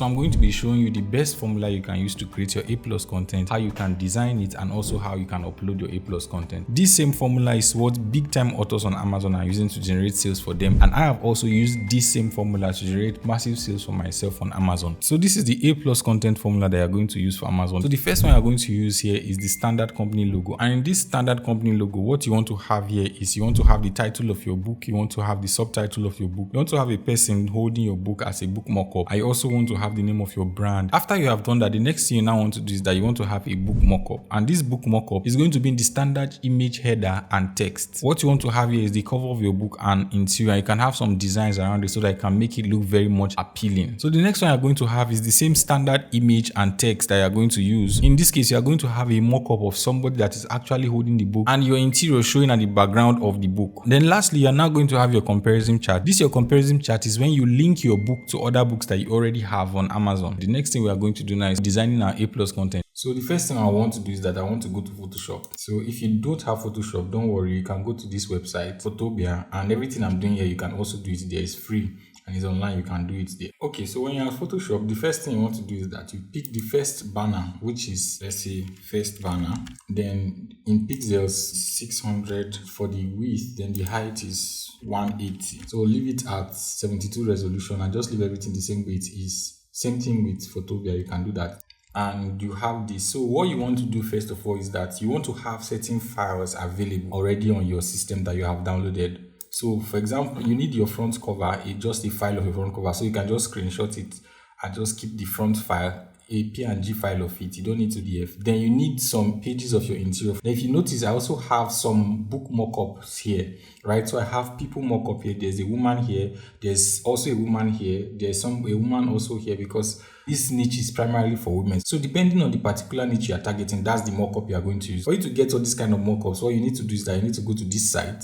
So I'm going to be showing you the best formula you can use to create your A+ content, how you can design it, and also how you can upload your A+ content. This same formula is what big time authors on Amazon are using to generate sales for them, and I have also used this same formula to generate massive sales for myself on Amazon. So this is the A+ content formula that you're going to use for Amazon. So the first one you're going to use here is the standard company logo, and in this standard company logo, what you want to have here is you want to have the title of your book, you want to have the subtitle of your book, you want to have a person holding your book as a book mockup. I also want to have the name of your brand. After you have done that, the next thing you now want to do is that you want to have a book mockup, and this book mockup is going to be in the standard image, header, and text. What you want to have here is the cover of your book and interior. You can have some designs around it so that it can make it look very much appealing. So the next one you're going to have is the same standard image and text that you're going to use. In this case, you're going to have a mockup of somebody that is actually holding the book and your interior showing at the background of the book. Then lastly, you're now going to have your comparison chart. This your comparison chart is when you link your book to other books that you already have on Amazon. The next thing we are going to do now is designing our A+ content. So the first thing I want to do is that I want to go to Photoshop. So if you don't have Photoshop, don't worry, you can go to this website, Photopia, and everything I'm doing here, you can also do it there. It's free and it's online, you can do it there. Okay, so when you have Photoshop, the first thing you want to do is that you pick the first banner, which is, let's say, first banner. Then in pixels, 600 for the width, then the height is 180. So leave it at 72 resolution and just leave everything the same way it is. Same thing with Photopia, you can do that. And you have this. So what you want to do first of all is that you want to have certain files available already on your system that you have downloaded. So for example, you need your front cover, just a file of your front cover. So you can just screenshot it and just keep the front file, a PNG file of it. You don't need PDF. Then you need some pages of your interior. Then if you notice, I also have some book mockups here, right? So I have people mockup here. There's a woman here. There's also a woman here. There's a woman also here, because this niche is primarily for women. So depending on the particular niche you are targeting, that's the mockup you are going to use. For you to get all this kind of mockups, what you need to do is that you need to go to this site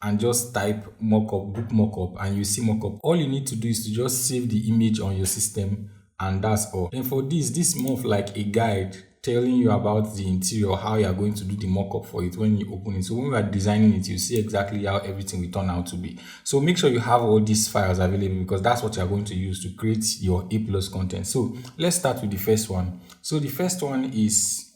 and just type mockup, book mockup, and you see mockup. All you need to do is to just save the image on your system, and that's all. And for this is more of like a guide telling you about the interior, how you are going to do the mockup for it when you open it. So when we are designing it, you see exactly how everything will turn out to be. So make sure you have all these files available, because that's what you are going to use to create your A+ content. So let's start with the first one. So the first one is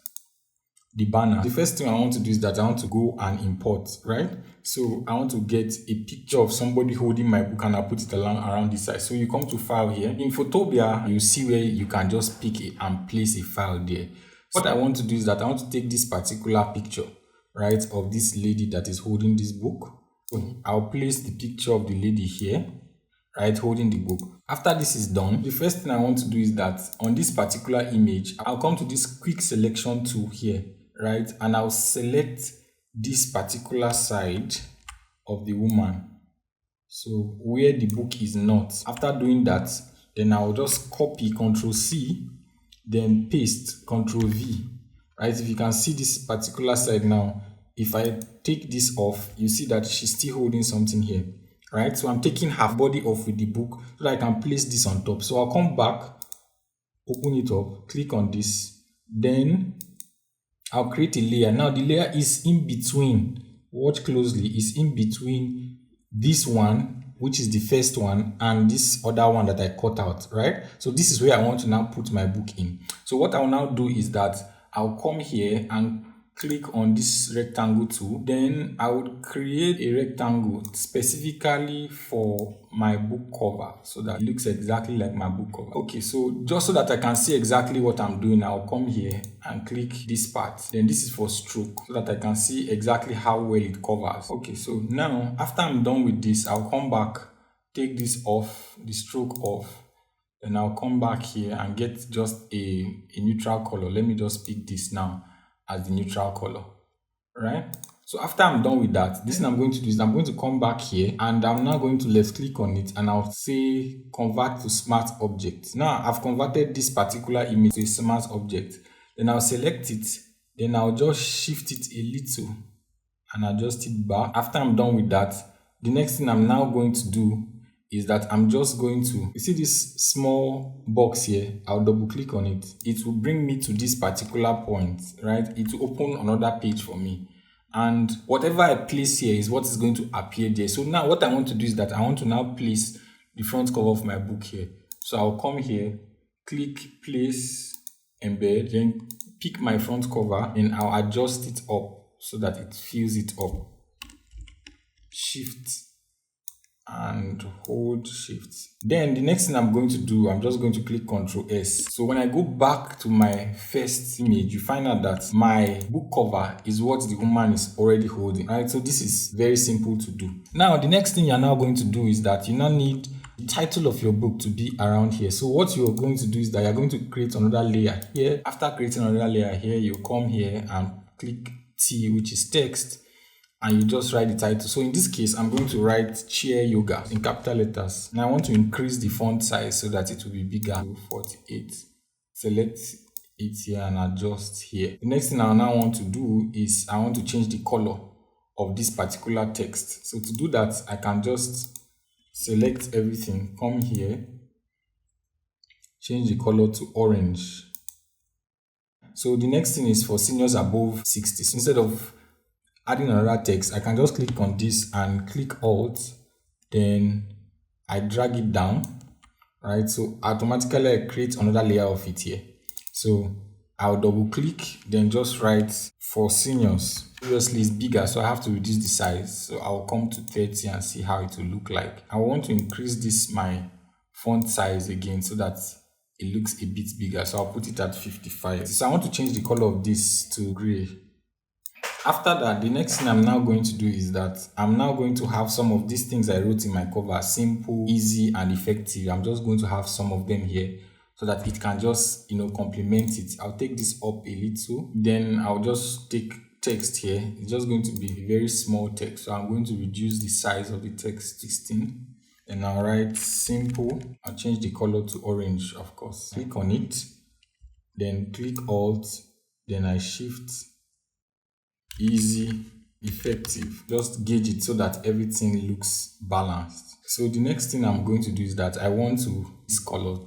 the banner. The first thing I want to do is that I want to go and import, right? So I want to get a picture of somebody holding my book and I'll put it around this side. So you come to file here. In Photopia, you see where you can just pick it and place a file there. What I want to do is that I want to take this particular picture, right, of this lady that is holding this book. So I'll place the picture of the lady here, right, holding the book. After this is done, the first thing I want to do is that on this particular image, I'll come to this quick selection tool here, right, and I'll select this particular side of the woman, so where the book is not. After doing that, then I'll just copy, Ctrl+C, then paste, Ctrl+V, right? If you can see this particular side now, if I take this off, you see that she's still holding something here, right? So I'm taking her body off with the book so that I can place this on top. So I'll come back, open it up, click on this, then I'll create a layer. Now the layer is in between, watch closely, is in between this one, which is the first one, and this other one that I cut out, right? So this is where I want to now put my book in. So what I'll now do is that I'll come here and click on this rectangle tool. Then I would create a rectangle specifically for my book cover so that it looks exactly like my book cover. Okay, so just so that I can see exactly what I'm doing, I'll come here and click this part. Then this is for stroke so that I can see exactly how well it covers. Okay, so now after I'm done with this, I'll come back, take this off, the stroke off. Then I'll come back here and get just a neutral color. Let me just pick this now as the neutral color, right? So after I'm done with that, this thing I'm going to do is I'm going to come back here and I'm now going to left click on it and I'll say convert to smart object. Now I've converted this particular image to a smart object. Then I'll select it, then I'll just shift it a little and adjust it back. After I'm done with that, the next thing I'm now going to do is that I'm just going to, you see this small box here, I'll double click on it. It will bring me to this particular point, right? It will open another page for me. And whatever I place here is what is going to appear there. So now what I want to do is that I want to now place the front cover of my book here. So I'll come here, click place embed, then pick my front cover, and I'll adjust it up so that it fills it up. Shift and hold shift. Then the next thing I'm going to do, I'm just going to click Ctrl S. So when I go back to my first image, you find out that my book cover is what the woman is already holding, right? So this is very simple to do. Now the next thing you're now going to do is that you now need the title of your book to be around here. So what you're going to do is that you're going to create another layer here. After creating another layer here, you come here and click T, which is text, and you just write the title. So in this case, I'm going to write chair yoga in capital letters. Now I want to increase the font size so that it will be bigger. 48. Select it here and adjust here. The next thing I now want to do is I want to change the color of this particular text. So to do that, I can just select everything, come here, change the color to orange. So the next thing is for seniors above 60. So instead of adding another text, I can just click on this and click Alt, then I drag it down, right? So automatically I create another layer of it here. So I'll double click, then just write for seniors. Previously it's bigger, so I have to reduce the size. So I'll come to 30 and see how it will look like. I want to increase this, my font size again, so that it looks a bit bigger. So I'll put it at 55. So I want to change the color of this to gray. After that, the next thing I'm now going to do is that I'm now going to have some of these things I wrote in my cover, simple, easy, and effective. I'm just going to have some of them here so that it can just, complement it. I'll take this up a little. Then I'll just take text here. It's just going to be very small text. So I'm going to reduce the size of the text 16. Then I'll write simple. I'll change the color to orange, of course. Click on it. Then click Alt. Then I shift. Easy, effective. Just gauge it so that everything looks balanced. So the next thing I'm going to do is that I want this color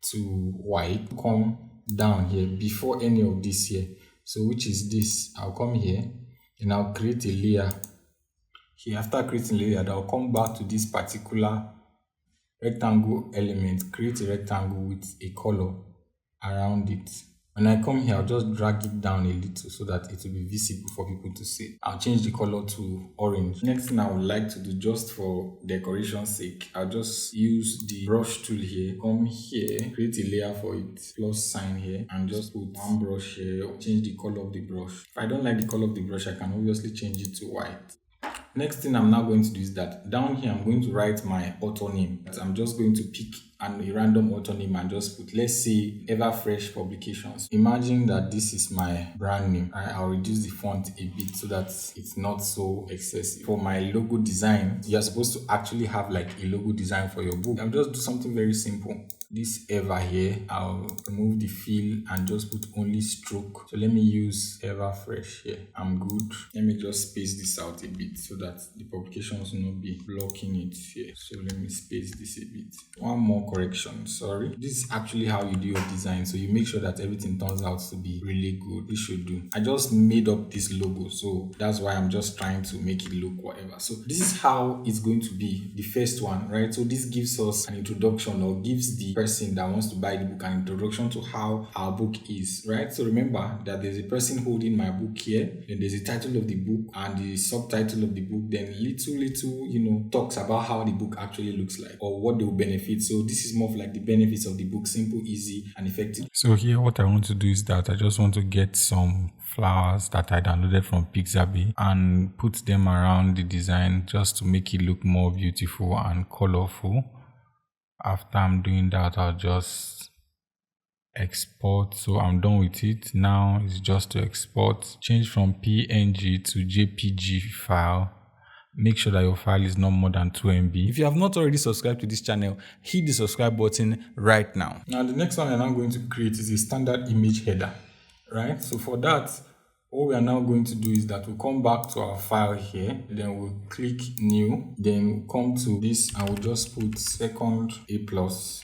to white. Come down here before any of this here. So which is this? I'll come here and I'll create a layer here. After creating a layer, I'll come back to this particular rectangle element, create a rectangle with a color around it. When I come here, I'll just drag it down a little so that it will be visible for people to see. I'll change the color to orange. Next thing I would like to do, just for decoration's sake, I'll just use the brush tool here. Come here, create a layer for it, plus sign here, and just put one brush here. Change the color of the brush. If I don't like the color of the brush, I can obviously change it to white. Next thing I'm now going to do is that down here, I'm going to write my author name. I'm just going to pick a random author name and just put, let's say, Everfresh Publications. Imagine that this is my brand name. I'll reduce the font a bit so that it's not so excessive. For my logo design, you're supposed to actually have like a logo design for your book. I'll just do something very simple. This Ever here, I'll remove the fill and just put only stroke. So let me use Everfresh here. I'm good. Let me just space this out a bit so that the publications will not be blocking it here. So let me space this a bit. One more correction, sorry. This is actually how you do your design. So you make sure that everything turns out to be really good. This should do. I just made up this logo, so that's why I'm just trying to make it look whatever. So this is how it's going to be, the first one, right? So this gives us an introduction, or gives the person that wants to buy the book an introduction to how our book is, right? So remember that there's a person holding my book here, then there's a title of the book and the subtitle of the book, then little talks about how the book actually looks like or what they will benefit. So this is more of like the benefits of the book: simple, easy, and effective. So here what I want to do is that I just want to get some flowers that I downloaded from Pixabay and put them around the design just to make it look more beautiful and colorful. After I'm doing that, I'll just export. So I'm done with it. Now it's just to export. Change from PNG to JPG file. Make sure that your file is not more than 2 MB. If you have not already subscribed to this channel, hit the subscribe button right now. Now the next one I'm now going to create is a standard image header, right? So for that, what we are now going to do is that we'll come back to our file here, then we'll click new, then we'll come to this and we'll just put second A+.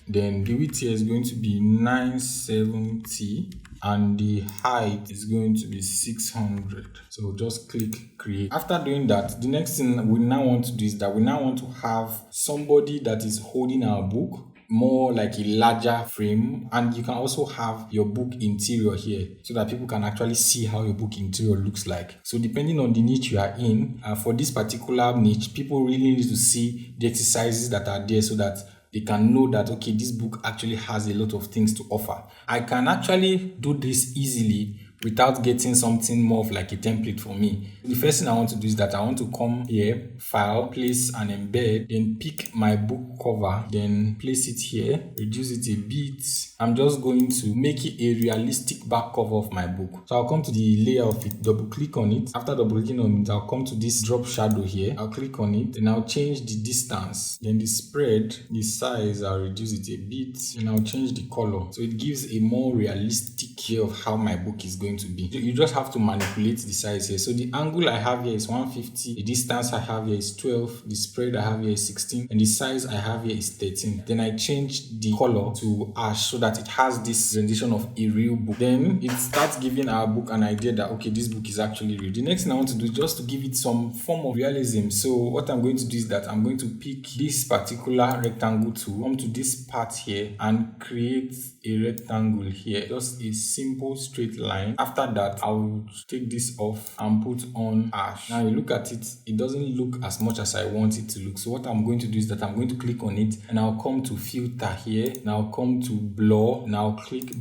Then the width here is going to be 970 and the height is going to be 600. So just click create. After doing that, the next thing we now want to do is that we now want to have somebody that is holding our book more like a larger frame, and you can also have your book interior here so that people can actually see how your book interior looks like. So depending on the niche you are in, for this particular niche, people really need to see the exercises that are there so that they can know that, okay, this book actually has a lot of things to offer. I can actually do this easily without getting something more of like a template for me. The first thing I want to do is that I want to come here, file, place and embed, then pick my book cover, then place it here, reduce it a bit. I'm just going to make it a realistic back cover of my book. So I'll come to the layer of it, double click on it. After double clicking on it, I'll come to this drop shadow here. I'll click on it, then I'll change the distance, then the spread, the size, I'll reduce it a bit, and I'll change the color. So it gives a more realistic view of how my book is going to be. You just have to manipulate the size here. So the angle I have here is 150, the distance I have here is 12, the spread I have here is 16, and the size I have here is 13. Then I change the color to ash so that it has this rendition of a real book. Then it starts giving our book an idea that, okay, this book is actually real. The next thing I want to do is just to give it some form of realism. So what I'm going to do is that I'm going to pick this particular rectangle tool, come to this part here and create a rectangle here, just a simple straight line. After that, I will take this off and put on ash. Now you look at it, it doesn't look as much as I want it to look. So what I'm going to do is that I'm going to click on it and I'll come to filter here. Now come to blur. Now click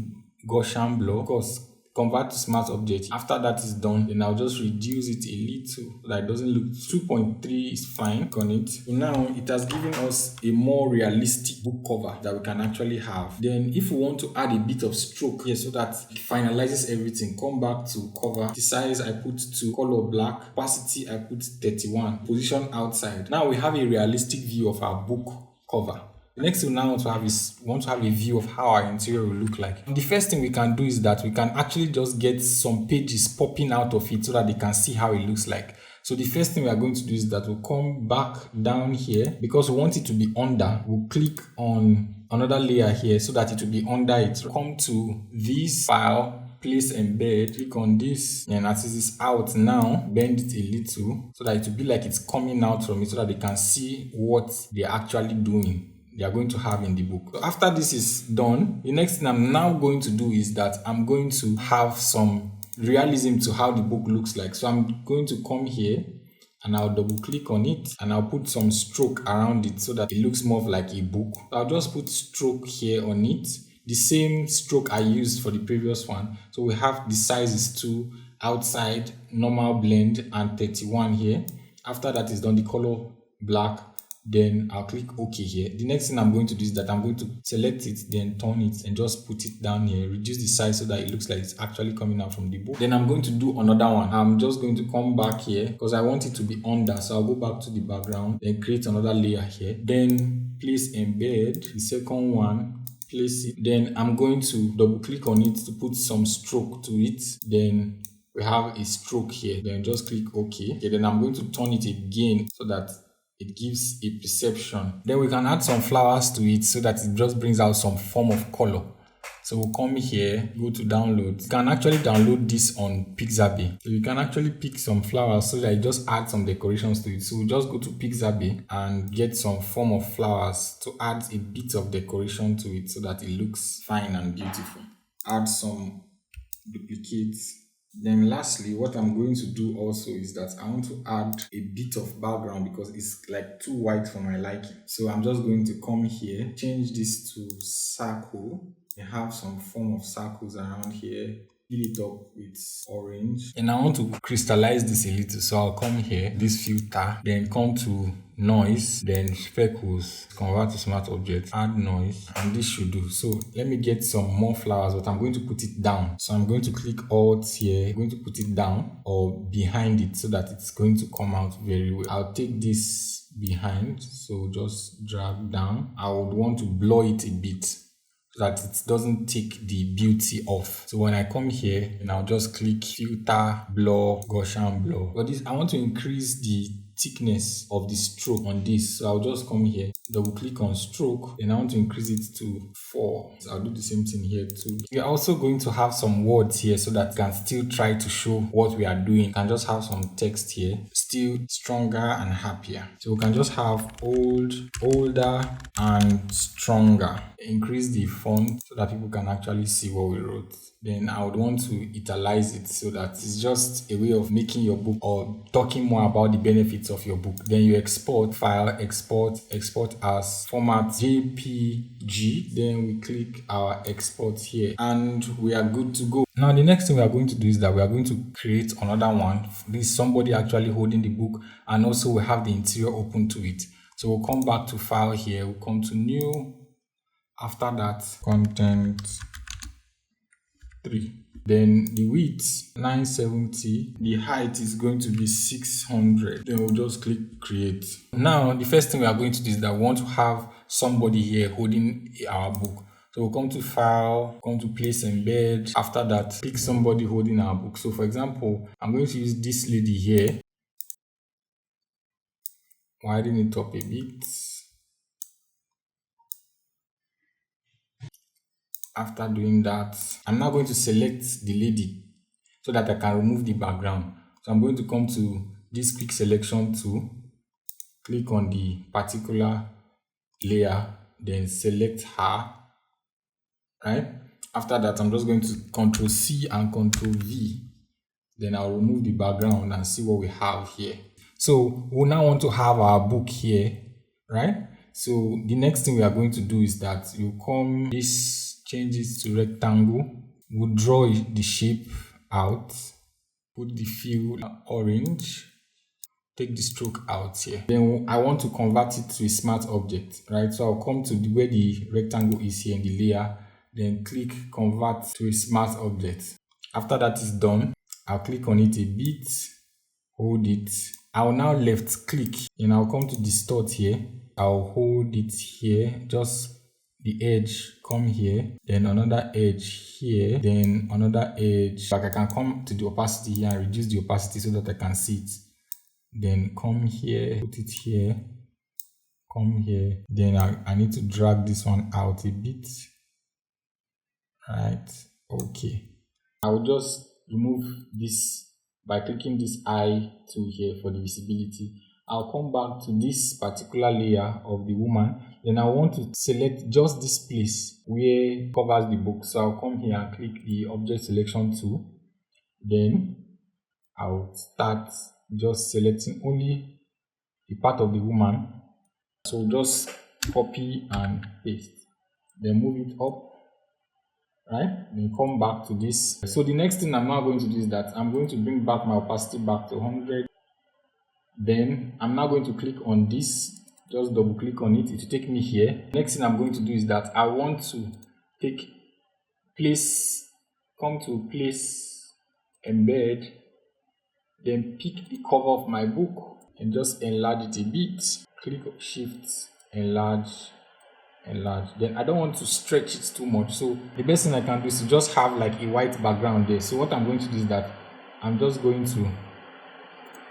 Gaussian blur. Of course, convert to smart object. After that is done, then I'll just reduce it a little so that it doesn't look 2.3 is fine on it. So now it has given us a more realistic book cover that we can actually have. Then if we want to add a bit of stroke here so that it finalizes everything, come back to cover. The size I put to color black, opacity I put 31, position outside. Now we have a realistic view of our book cover. The next thing we now want to have a view of how our interior will look like. The first thing we can do is that we can actually just get some pages popping out of it so that they can see how it looks like. So the first thing we are going to do is that we'll come back down here because we want it to be under. We'll click on another layer here so that it will be under it. So come to this file, place embed, click on this, and as it is out now, bend it a little so that it will be like it's coming out from it so that they can see what they're actually doing. They are going to have in the book. So after this is done, the next thing I'm now going to do is that I'm going to have some realism to how the book looks like. So I'm going to come here and I'll double click on it and I'll put some stroke around it so that it looks more like a book. So I'll just put stroke here on it, the same stroke I used for the previous one. So we have the sizes 2, outside, normal blend, and 31 here. After that is done, the color black. Then I'll click OK here. The next thing I'm going to do is that I'm going to select it, then turn it and just put it down here, reduce the size so that it looks like it's actually coming out from the book. Then I'm going to do another one. I'm just going to come back here because I want it to be under. So I'll go back to the background, then create another layer here. Then place embed, the second one, place it. Then I'm going to double click on it to put some stroke to it. Then we have a stroke here. Then just click OK. Okay, then I'm going to turn it again so that it gives a perception. Then we can add some flowers to it so that it just brings out some form of color. So we'll come here, go to download. You can actually download this on Pixabay. So you can actually pick some flowers so that it just add some decorations to it. So we'll just go to Pixabay and get some form of flowers to add a bit of decoration to it so that it looks fine and beautiful. Add some duplicates. Then lastly, what I'm going to do also is that I want to add a bit of background because it's like too white for my liking. So I'm just going to come here, change this to circle. I have some form of circles around here. Fill it up with orange. And I want to crystallize this a little. So I'll come here, this filter, then come to noise, then speckles, convert to smart object, add noise, and this should do. So let me get some more flowers, but I'm going to put it down. So I'm going to click Alt here, I'm going to put it down or behind it so that it's going to come out very well. I'll take this behind, so just drag down. I would want to blur it a bit so that it doesn't take the beauty off. So when I come here and I'll just click filter, blur, Gaussian blur. For this, I want to increase the thickness of the stroke on this. So I'll just come here, double click on stroke, and I want to increase it to 4. So I'll do the same thing here too. We're also going to have some words here so that you can still try to show what we are doing. You can just have some text here, still stronger and happier. So we can just have old, older, and stronger. Increase the font so that people can actually see what we wrote. Then I would want to italize it so that it's just a way of making your book or talking more about the benefits of your book. Then you export, file, export as format JPG. Then we click our export here and we are good to go. Now the next thing we are going to do is that we are going to create another one. This is somebody actually holding the book, and also we have the interior open to it. So we'll come back to file here, we'll come to new. After that, content 3. Then the width 970, the height is going to be 600. Then we'll just click create. Now the first thing we are going to do is that we want to have somebody here holding our book. So we'll come to file, come to place embed. After that, pick somebody holding our book. So for example, I'm going to use this lady here. Widen it up a bit. After doing that, I'm now going to select the lady so that I can remove the background. So I'm going to come to this quick selection tool, click on the particular layer, then select her, right? After that, I'm just going to Ctrl C and Ctrl V. Then I'll remove the background and see what we have here. So we now want to have our book here, right? So the next thing we are going to do is that you come this, change it to rectangle. We'll draw the shape out, put the fill orange, take the stroke out here. Then I want to convert it to a smart object, right? So I'll come to where the rectangle is here in the layer, then click convert to a smart object. After that is done, I'll click on it a bit, hold it. I'll now left click and I'll come to distort here. I'll hold it here, just the edge, come here, then another edge here, then another edge. Like I can come to the opacity here and reduce the opacity so that I can see it. Then come here, put it here, come here. Then I need to drag this one out a bit. Right, okay. I will just remove this by clicking this eye tool here for the visibility. I'll come back to this particular layer of the woman. Then I want to select just this place where it covers the book. So I'll come here and click the object selection tool. Then I'll start just selecting only the part of the woman. So just copy and paste. Then move it up. Right, then come back to this. So the next thing I'm now going to do is that I'm going to bring back my opacity back to 100. Then I'm now going to click on this, just double click on it, it will take me here. Next thing I'm going to do is that I want to take place, come to place, embed, then pick the cover of my book and just enlarge it a bit. Click shift, enlarge. Then I don't want to stretch it too much, so the best thing I can do is to just have like a white background there. So what I'm going to do is that I'm just going to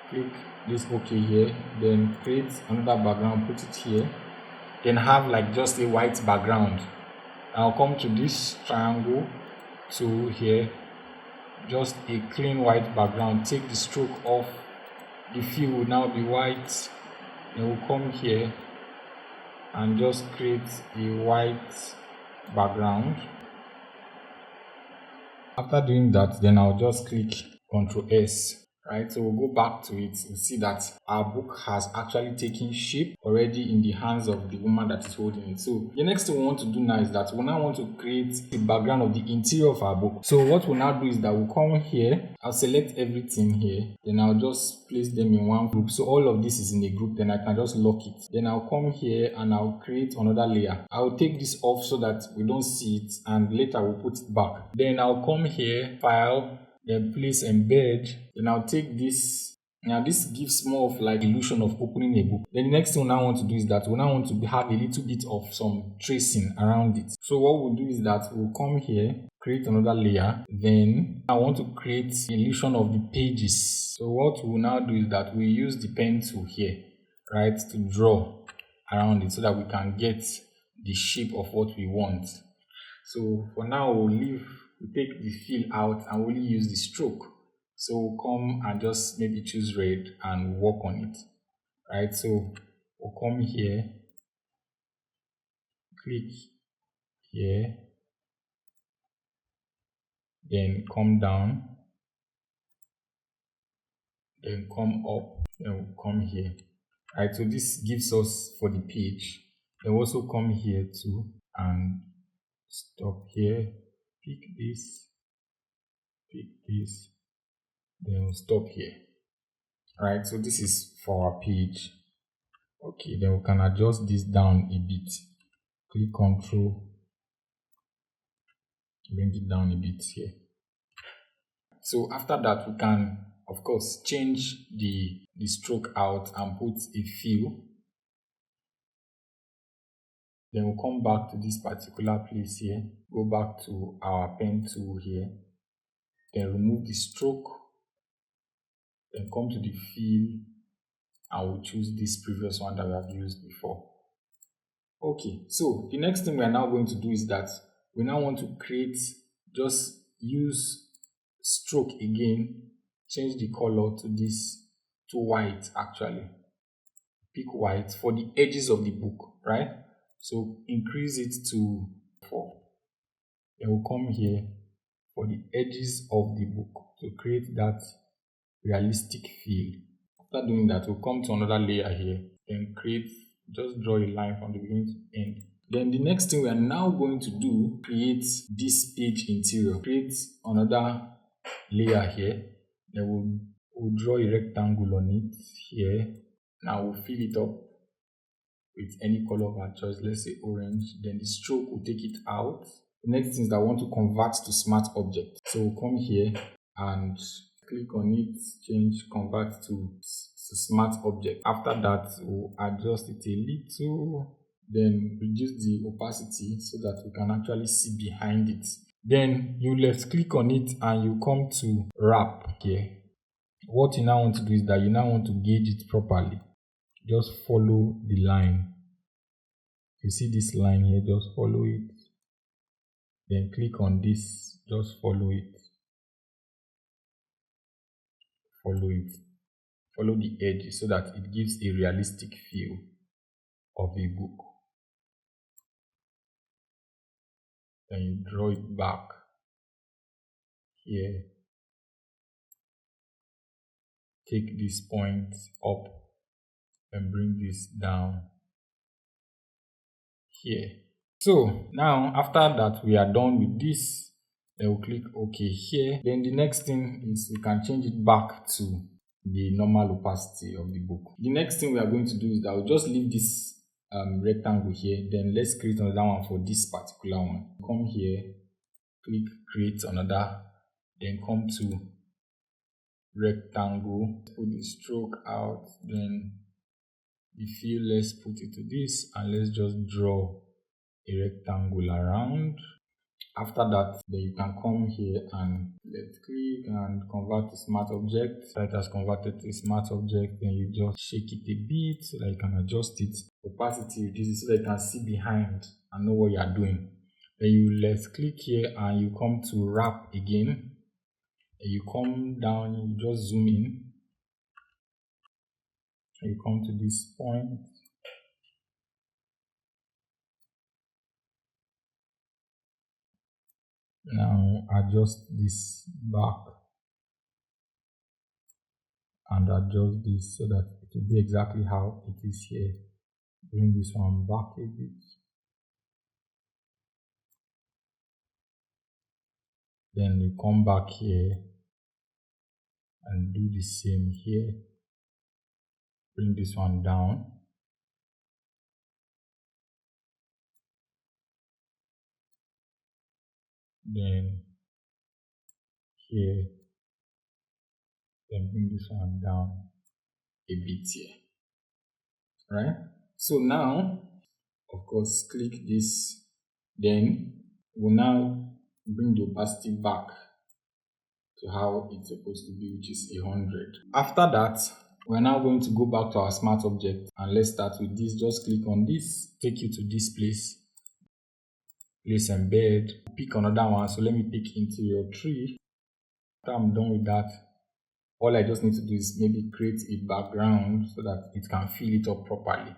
click this OK here, then create another background, put it here, then have like just a white background. I'll come to this triangle tool here, just a clean white background, take the stroke off, the fill will now be white. Then we'll come here and just create a white background. After doing that, then I'll just click Ctrl S. Right, so we'll go back to it. We'll see that our book has actually taken shape already in the hands of the woman that is holding it. So the next thing we want to do now is that we now want to create the background of the interior of our book. So what we'll now do is that we'll come here, I'll select everything here, then I'll just place them in one group. So all of this is in a group, then I can just lock it. Then I'll come here and I'll create another layer. I'll take this off so that we don't see it, and later we'll put it back. Then I'll come here, file, then place embed. Then I'll take this. Now this gives more of like illusion of opening a book. Then the next thing we now want to do is that we now want to have a little bit of some tracing around it. So what we'll do is that we'll come here, create another layer. Then I want to create illusion of the pages. So what we'll now do is that we use the pen tool here, right, to draw around it so that we can get the shape of what we want. So for now, we'll take the fill out and only use the stroke. So we'll come and just maybe choose red and work on it, right? So we'll come here, click here, then come down, then come up, then we'll come here, right? So this gives us for the page. Then we'll also come here too and stop here, pick this, then we'll stop here. Right, so this is for our page. Okay, then we can adjust this down a bit. Click Ctrl, bring it down a bit here. So after that, we can, of course, change the stroke out and put a fill. Then we'll come back to this particular place here, go back to our pen tool here, then remove the stroke, then come to the fill, and we'll choose this previous one that we have used before. Okay, so the next thing we are now going to do is that we now want to just use stroke again, change the color to white actually. Pick white for the edges of the book, right? So increase it to 4. Then we'll come here for the edges of the book to create that realistic feel. After doing that, we'll come to another layer here and just draw a line from the beginning to end. Then the next thing we are now going to do, create this page interior. Create another layer here. Then we'll draw a rectangle on it here. Now we'll fill it up with any color of our choice. Let's say orange. Then the stroke will take it out. The next thing is that I want to convert to smart object. So we'll come here and click on it, change, convert to smart object. After that, we'll adjust it a little, then reduce the opacity so that we can actually see behind it. Then you left click on it and you come to wrap here. What you now want to do is that you now want to gauge it properly. Just follow the line. You see this line here, just follow it. Then click on this, just follow it. Follow the edge so that it gives a realistic feel of a book. Then you draw it back here. Take this point up and bring this down here. So now after that we are done with this, then we'll click OK here. Then the next thing is we can change it back to the normal opacity of the book. The next thing we are going to do is that we'll just leave this rectangle here. Then let's create another one for this particular one. Come here, click create another, then come to rectangle, put the stroke out, then the fill, let's put it to this, and let's just draw a rectangle around. After that, then you can come here and let's click and convert to smart object. So it has converted to a smart object. Then you just shake it a bit so that you can adjust it. Opacity, reduce it so that you can see behind and know what you are doing. Then you let's click here and you come to wrap again. And you come down, you just zoom in. And you come to this point. Now adjust this back and adjust this so that it will be exactly how it is here. Bring this one back a bit. Then you come back here and do the same here. Bring this one down. Then here, then bring this one down a bit here, right? So now, of course, click this, then we'll now bring the opacity back to how it's supposed to be, which is 100. After that, we're now going to go back to our smart object, and let's start with this. Just click on this, take you to this place embed, pick another one. So let me pick interior 3. After I'm done with that, all I just need to do is maybe create a background so that it can fill it up properly.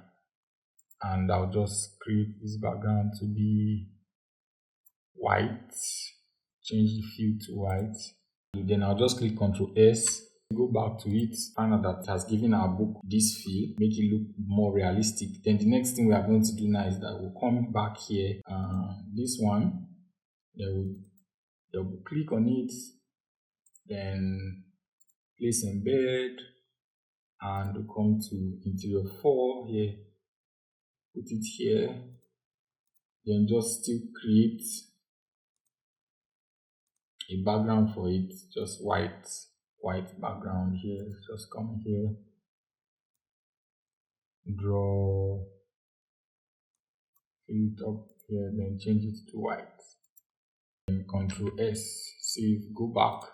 And I'll just create this background to be white, change the fill to white. And then I'll just click Ctrl S, go back to it, find out that it has given our book this feel, make it look more realistic. Then the next thing we are going to do now is that we'll come back here, this one, then we'll double click on it, then place embed, and we'll come to interior 4 here, put it here, then just still create a background for it, just white background here. Just come here, draw, fill it up here, then change it to white. Then Ctrl S, save, go back,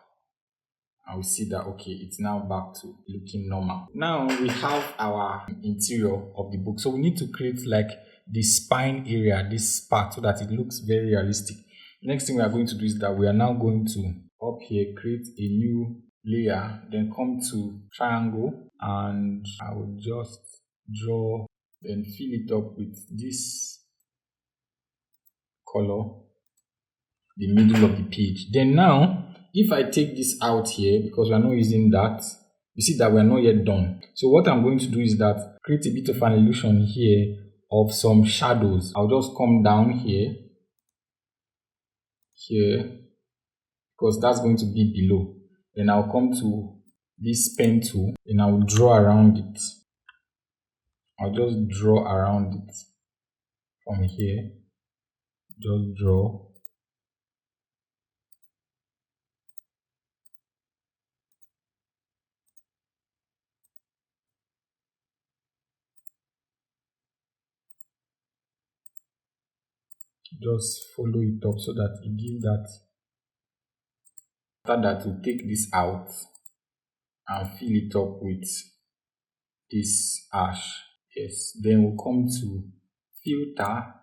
and we see that okay, it's now back to looking normal. Now we have our interior of the book, so we need to create like the spine area, this part, so that it looks very realistic. Next thing we are going to do is that we are now going to up here create a new layer, then come to triangle, and I will just draw, then fill it up with this color, the middle of the page. Then now if I take this out here, because we are not using that, you see that we are not yet done. So what I'm going to do is that create a bit of an illusion here of some shadows. I'll just come down here, because that's going to be below. Then I'll come to this pen tool, and I will draw around it. I'll just draw around it from here. Just draw. Just follow it up so that it gives that. After that, we'll take this out and fill it up with this ash. Yes. Then we'll come to filter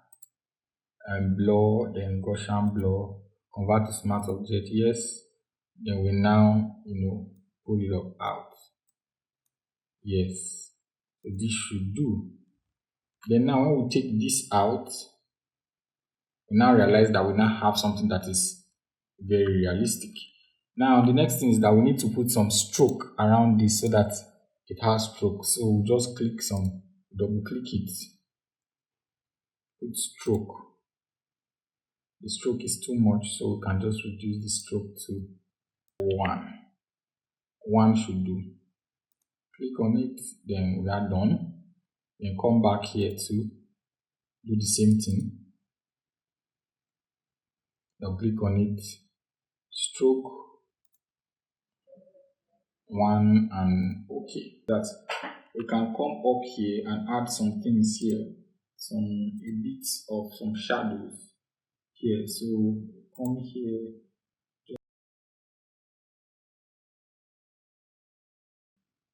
and blur, then Gaussian blur, convert to smart object. Yes. Then we now, pull it up out. Yes. So this should do. Then now when we take this out, we now realize that we now have something that is very realistic. Now the next thing is that we need to put some stroke around this so that it has stroke. So we'll just double click it, put stroke. The stroke is too much, so we can just reduce the stroke to 1. 1 should do. Click on it, then we are done. Then come back here to do the same thing. Now click on it, stroke 1, and okay. That we can come up here and add some things here, a bit of some shadows here. So come here,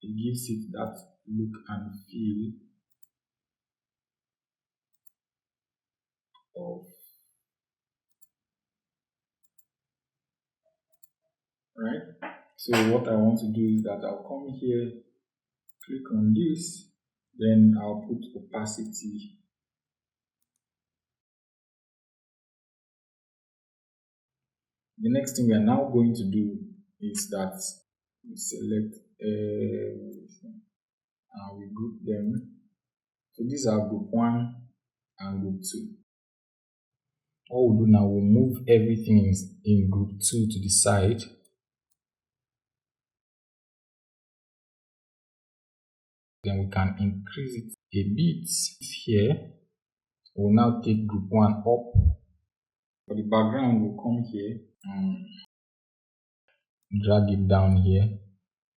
it gives it that look and feel of, right? So what I want to do is that I'll come here, click on this, then I'll put opacity. The next thing we are now going to do is that we select everything and we group them. So these are group 1 and group 2. What we'll do now, we'll move everything in group 2 to the side. Then we can increase it a bit here. We'll now take group 1 up. For the background, we'll come here and drag it down here.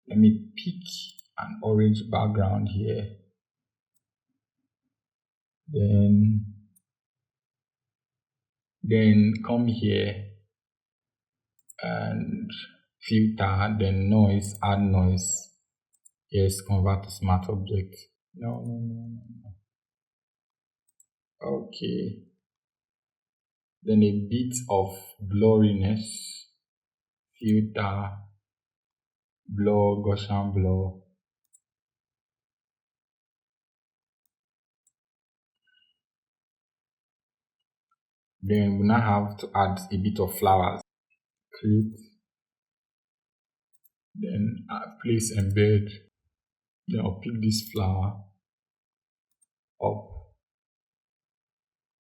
Let me pick an orange background here. Then come here and filter, then noise, add noise. Yes, convert to smart object. No. Okay. Then a bit of blurriness, filter, blur, Gaussian blur. Then we now have to add a bit of flowers. Create, then place embed. Then I'll pick this flower up.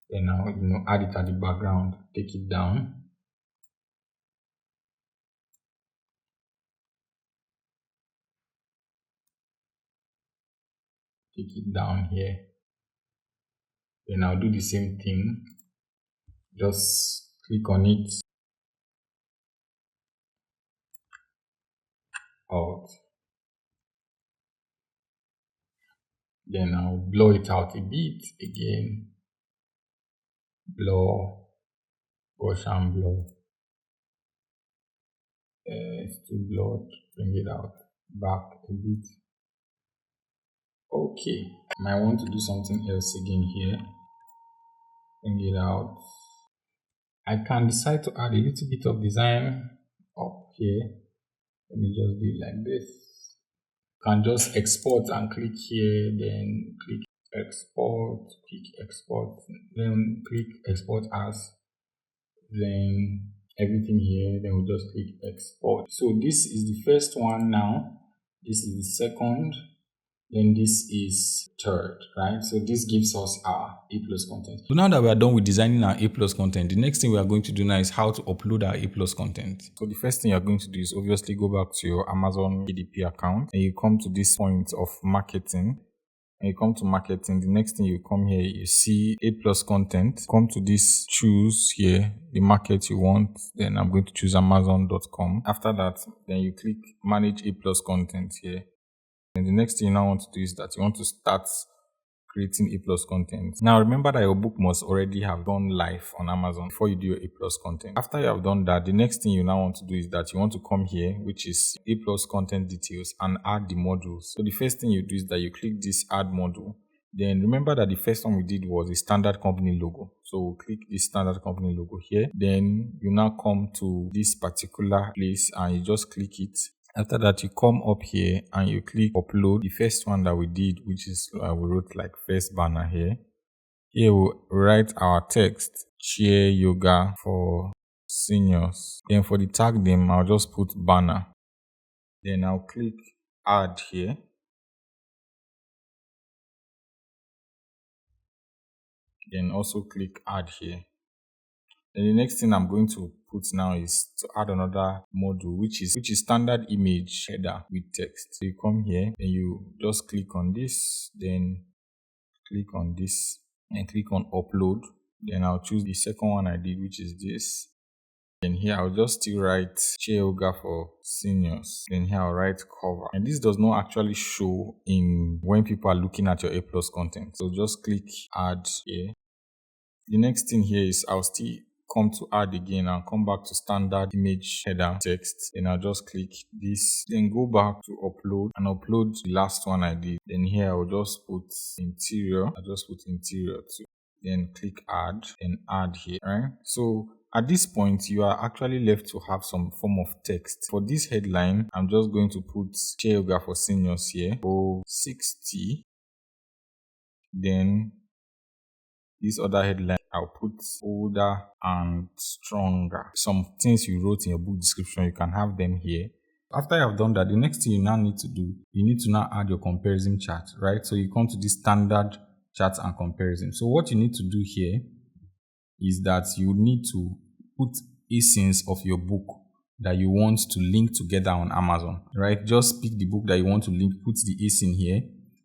Then now add it at the background. Take it down. Take it down here. Then I'll do the same thing. Just click on it. Out. Then I'll blow it out a bit again. Blur, Gaussian blur. It's too blurred. Bring it out back a bit. Okay. I might want to do something else again here. Bring it out. I can decide to add a little bit of design up here. Let me just do it like this. You can just export and click here, then click export, then click export as, then everything here, then we'll just click export. So this is the first one now, this is the second, then this is third, right? So this gives us our A+ content. So now that we are done with designing our A+ content, the next thing we are going to do now is how to upload our A+ content. So the first thing you're going to do is obviously go back to your Amazon KDP account and you come to this point of marketing. And you come to marketing, the next thing you come here, you see A+ content. Come to this, choose here the market you want. Then I'm going to choose Amazon.com. After that, then you click manage A+ content here. And the next thing you now want to do is that you want to start creating A+ content. Now remember that your book must already have gone live on Amazon before you do your A+ content. After you have done that, the next thing you now want to do is that you want to come here, which is A+ content details, and add the modules. So the first thing you do is that you click this add module. Then remember that the first one we did was a standard company logo. So we'll click this standard company logo here. Then you now come to this particular place and you just click it. After that, you come up here and you click upload. The first one that we did, which is we wrote like first banner here. Here we'll write our text, chair yoga for seniors. Then for the tag name, I'll just put banner. Then I'll click add here. Then also click add here. Then the next thing I'm going to put now is to add another module, which is standard image header with text. So you come here and you just click on this, then click on this and click on upload. Then I'll choose the second one I did, which is this. Then here I'll just still write chair yoga for seniors. Then here I'll write cover. And this does not actually show in when people are looking at your A+ content. So just click add here. The next thing here is I'll still come to add again and come back to standard image header text. Then I'll just click this, then go back to upload and upload the last one I did. Then here I'll just put interior. I'll just put interior too. Then click add and add here, right? So at this point, you are actually left to have some form of text. For this headline, I'm just going to put chair yoga for seniors here for 60. Then this other headline, I'll put older and stronger. Some things you wrote in your book description, you can have them here. After you have done that, the next thing you now need to do, you need to now add your comparison chart, right? So you come to this standard chart and comparison. So what you need to do here is that you need to put asins of your book that you want to link together on Amazon, right? Just pick the book that you want to link, put the asin here.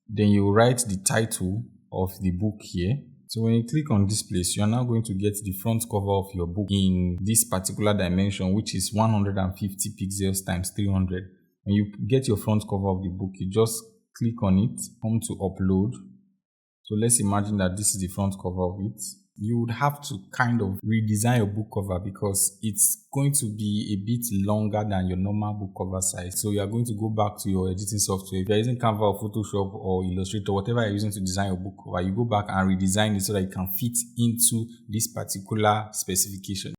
Then you write the title of the book here. So when you click on this place, you are now going to get the front cover of your book in this particular dimension, which is 150 pixels times 300. When you get your front cover of the book, you just click on it, come to upload. So let's imagine that this is the front cover of it. you would have to kind of redesign your book cover because it's going to be a bit longer than your normal book cover size. So you are going to go back to your editing software. If you're using Canva or Photoshop or Illustrator, whatever you're using to design your book cover, you go back and redesign it so that it can fit into this particular specification.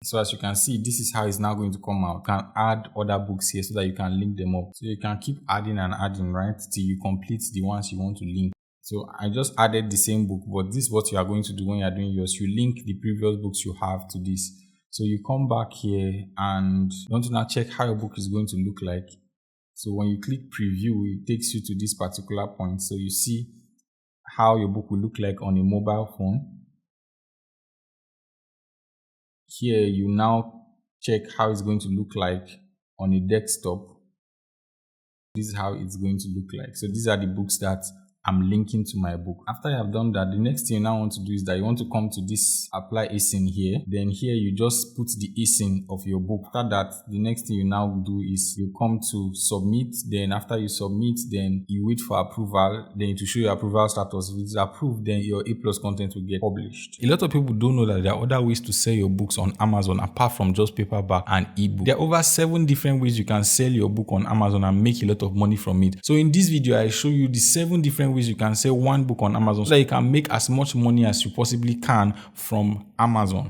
So as you can see, this is how it's now going to come out. You can add other books here so that you can link them up. So you can keep adding and adding, right, till you complete the ones you want to link. So I just added the same book, but this is what you are going to do when you are doing yours. You link the previous books you have to this. So you come back here and you want to now check how your book is going to look like. So when you click preview, it takes you to this particular point. So you see how your book will look like on a mobile phone. Here you now check how it's going to look like on a desktop. This is how it's going to look like. So these are the books that I'm linking to my book. After you have done that, the next thing you now want to do is that you want to come to this apply async here. Then here you just put the async of your book. After that, the next thing you now do is you come to submit. Then after you submit, then you wait for approval. Then to show your approval status. If it's approved, then your A+ content will get published. A lot of people don't know that there are other ways to sell your books on Amazon apart from just paperback and ebook. There are over 7 different ways you can sell your book on Amazon and make a lot of money from it. So in this video, I show you the 7 different ways you can sell one book on Amazon so that you can make as much money as you possibly can from Amazon.